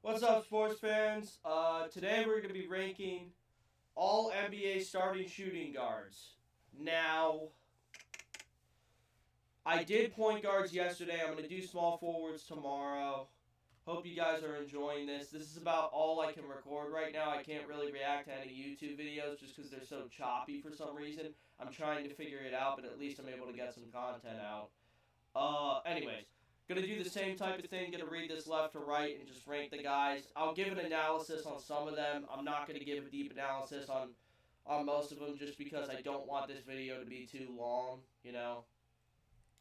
What's up, sports fans? Today we're going to be ranking all NBA starting shooting guards. Now, I did point guards yesterday. I'm going to do small forwards tomorrow. Hope you guys are enjoying this. This is about all I can record right now. I can't really react to any YouTube videos just because they're so choppy for some reason. I'm trying to figure it out, but at least I'm able to get some content out. Anyways. Gonna do the same type of thing, gonna read this left to right and just rank the guys. I'll give an analysis on some of them. I'm not gonna give a deep analysis on most of them just because I don't want this video to be too long, you know.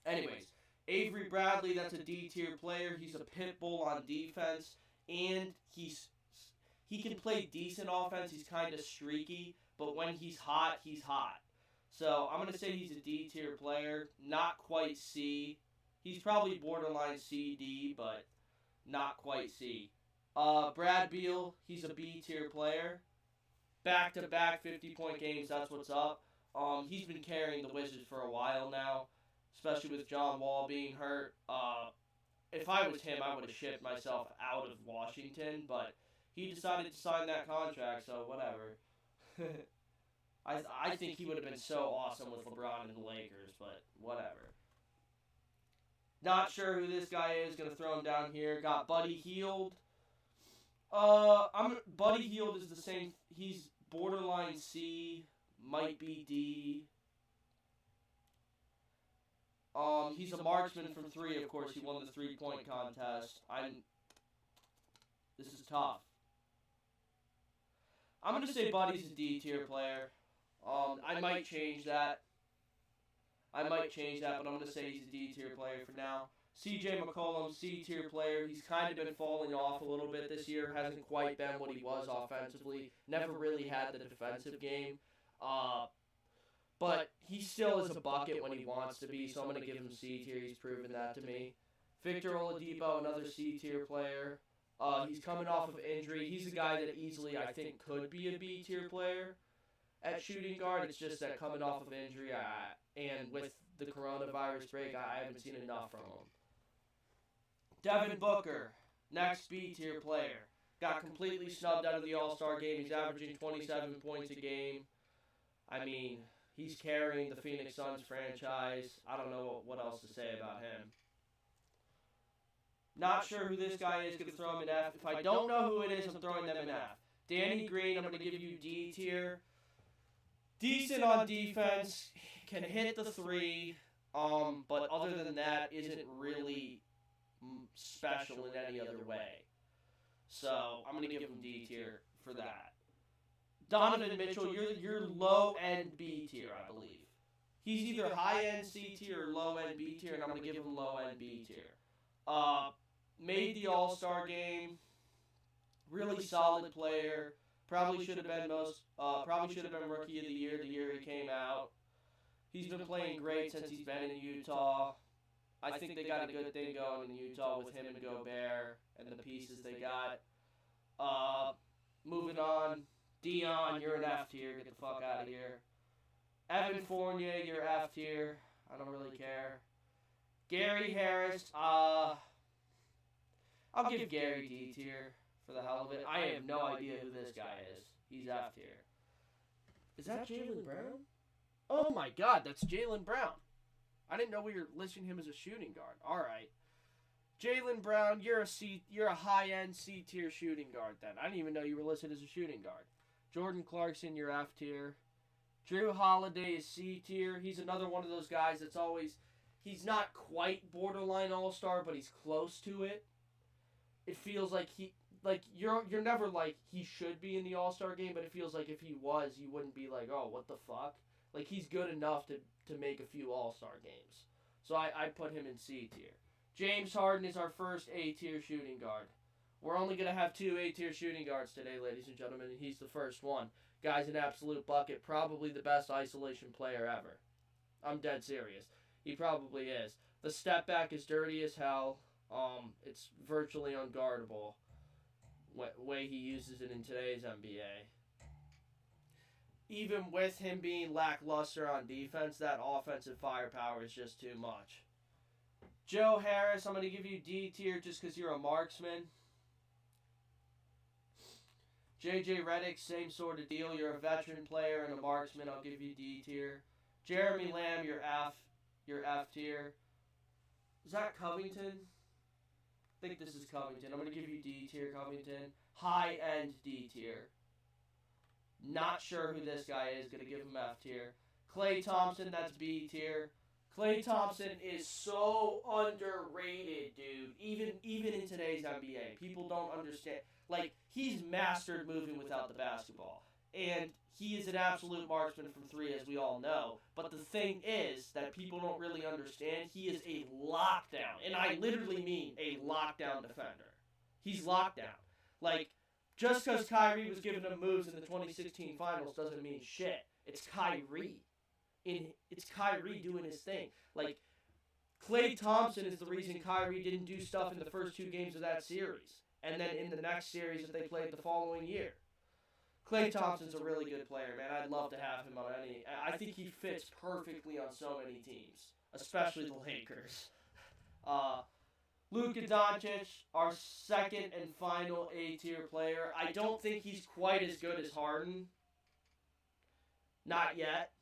Anyways, Avery Bradley, that's a D tier player. He's a pit bull on defense, and he can play decent offense. He's kind of streaky, but when he's hot, he's hot. So I'm gonna say he's a D tier player, not quite C. He's probably borderline CD, but not quite C. Brad Beal, he's a B tier player. Back-to-back 50-point games, that's what's up. He's been carrying the Wizards for a while now, especially with John Wall being hurt. If I was him, I would have shipped myself out of Washington, but he decided to sign that contract, so whatever. I think he would have been so awesome with LeBron and the Lakers, but whatever. Not sure who this guy is. Gonna throw him down here. Got Buddy Hield. Buddy Hield is the same. He's borderline C, might be D. He's a marksman from three. Of course, he won the 3-point contest. This is tough. I'm gonna say Buddy's a D tier player. I might change that. But I'm going to say he's a D tier player for now. CJ McCollum, C tier player. He's kind of been falling off a little bit this year. Hasn't quite been what he was offensively. Never really had the defensive game. But he still is a bucket when he wants to be, so I'm going to give him C tier. He's proven that to me. Victor Oladipo, another C tier player. He's coming off of injury. He's a guy that easily, I think, could be a B tier player at shooting guard. It's just that coming off of injury, and with the coronavirus break, I haven't seen enough from him. Devin Booker, next B tier player. Got completely snubbed out of the All-Star game. He's averaging 27 points a game. I mean, he's carrying the Phoenix Suns franchise. I don't know what else to say about him. Not sure who this guy is. Going to throw him in F. If I don't know who it is, I'm throwing them in F. Danny Green, I'm going to give you D tier. Decent on defense, can hit the three, but other than that, isn't really special in any other way. So I'm gonna give him D tier for that. Donovan Mitchell, you're low end B tier, I believe. He's either high end C tier or low end B tier, and I'm gonna give him low end B tier. Made the All-Star game, really solid player. Probably should have been Rookie of the Year the year he came out. He's been playing great since he's been in Utah. I think they got a good thing going in Utah with him and Gobert and the pieces they got. Moving on, Dion, you're an F tier. Get the fuck out of here. Evan Fournier, you're F tier. I don't really care. Gary Harris, I'll give Gary D tier. For the hell of it. I have no idea who this guy is. He's F tier. Is that Jaylen Brown? Oh my god, that's Jaylen Brown. I didn't know we were listing him as a shooting guard. Alright. Jaylen Brown, you're a high-end C tier shooting guard then. I didn't even know you were listed as a shooting guard. Jordan Clarkson, you're F tier. Drew Holiday is C tier. He's another one of those guys that's always... He's not quite borderline all-star, but he's close to it. It feels like you're never like he should be in the All-Star game, but it feels like if he was, you wouldn't be like, oh, what the fuck? Like, he's good enough to make a few All-Star games. So I put him in C tier. James Harden is our first A tier shooting guard. We're only going to have 2 A tier shooting guards today, ladies and gentlemen, and he's the first one. Guy's an absolute bucket, probably the best isolation player ever. I'm dead serious. He probably is. The step back is dirty as hell. It's virtually unguardable. Way he uses it in today's NBA. Even with him being lackluster on defense, that offensive firepower is just too much. Joe Harris, I'm going to give you D tier just because you're a marksman. J.J. Redick, same sort of deal. You're a veteran player and a marksman. I'll give you D tier. Jeremy Lamb, you're F. You're F tier. Is that Covington? I think this is Covington. I'm going to give you D tier, Covington. High-end D tier. Not sure who this guy is. Going to give him F tier. Klay Thompson, that's B tier. Klay Thompson is so underrated, dude. Even in today's NBA, people don't understand. Like, he's mastered moving without the basketball. And he is an absolute marksman from three, as we all know. But the thing is that people don't really understand, he is a lockdown. And I literally mean a lockdown defender. He's lockdown. Like, just because Kyrie was giving him moves in the 2016 finals doesn't mean shit. It's Kyrie. It's Kyrie doing his thing. Like, Klay Thompson is the reason Kyrie didn't do stuff in the first two games of that series. And then in the next series that they played the following year. Klay Thompson's a really good player, man. I'd love to have him on any. I think he fits perfectly on so many teams, especially the Lakers. Luka Doncic, our second and final A-tier player. I don't think he's quite as good as Harden. Not yet.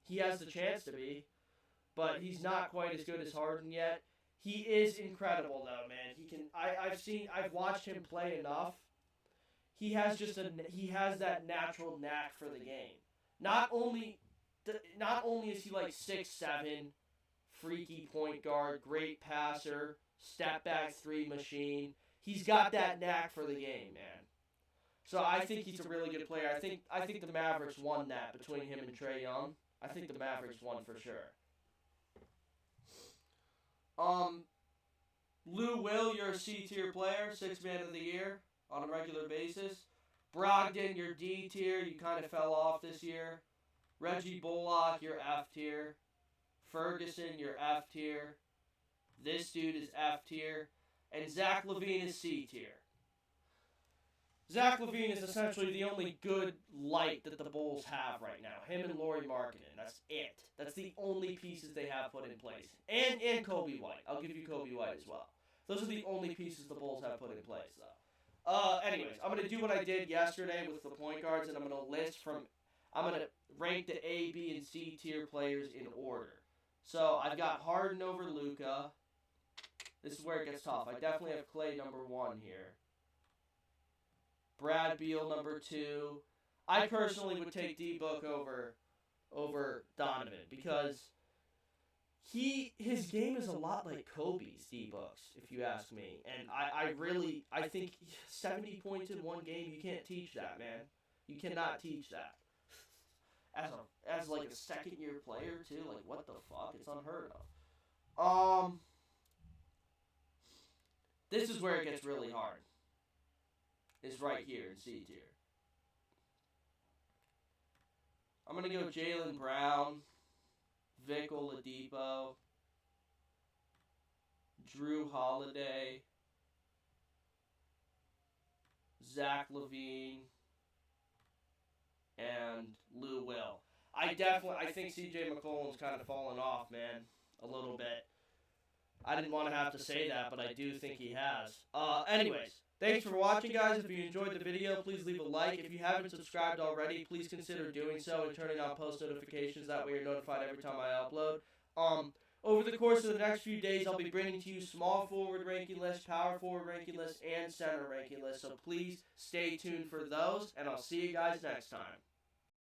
He has the chance to be, but he's not quite as good as Harden yet. He is incredible, though, man. He can. I've watched him play enough. He has that natural knack for the game. Not only is he like 6'7", freaky point guard, great passer, step back three machine. He's got that knack for the game, man. So I think he's a really good player. I think the Mavericks won that between him and Trae Young. I think the Mavericks won for sure. Lou Will, you're a C-tier player, 6th man of the year on a regular basis. Brogdon, you're D tier. You kind of fell off this year. Reggie Bullock, you're F tier. Ferguson, you're F tier. This dude is F tier. And Zach LaVine is C tier. Zach LaVine is essentially the only good light that the Bulls have right now. Him and Lauri Markkanen. That's it. That's the only pieces they have put in place. And Kobe White. I'll give you Kobe White as well. Those are the only pieces the Bulls have put in place, though. Anyways, I'm going to do what I did yesterday with the point guards, and I'm going to rank the A, B, and C tier players in order. So, I've got Harden over Luka. This is where it gets tough. I definitely have Klay number 1 here. Brad Beal number 2. I personally would take D-Book over Donovan because his game is a lot like Kobe's, D-Book's, if you ask me. And I think 70 points in one game, you can't teach that, man. You cannot teach that. As like a second year player too, like what the fuck? It's unheard of. This is where it gets really hard. Is right here in C tier. I'm gonna go Jaylen Brown, Vic Oladipo, Drew Holiday, Zach LaVine, and Lou Will. I think CJ McCollum's kind of fallen off, man, a little bit. I didn't want to have to say that, but I do think he has. Anyways, thanks for watching, guys. If you enjoyed the video, please leave a like. If you haven't subscribed already, please consider doing so and turning on post notifications. That way you're notified every time I upload. Over the course of the next few days, I'll be bringing to you small forward ranking lists, power forward ranking lists, and center ranking lists. So please stay tuned for those, and I'll see you guys next time.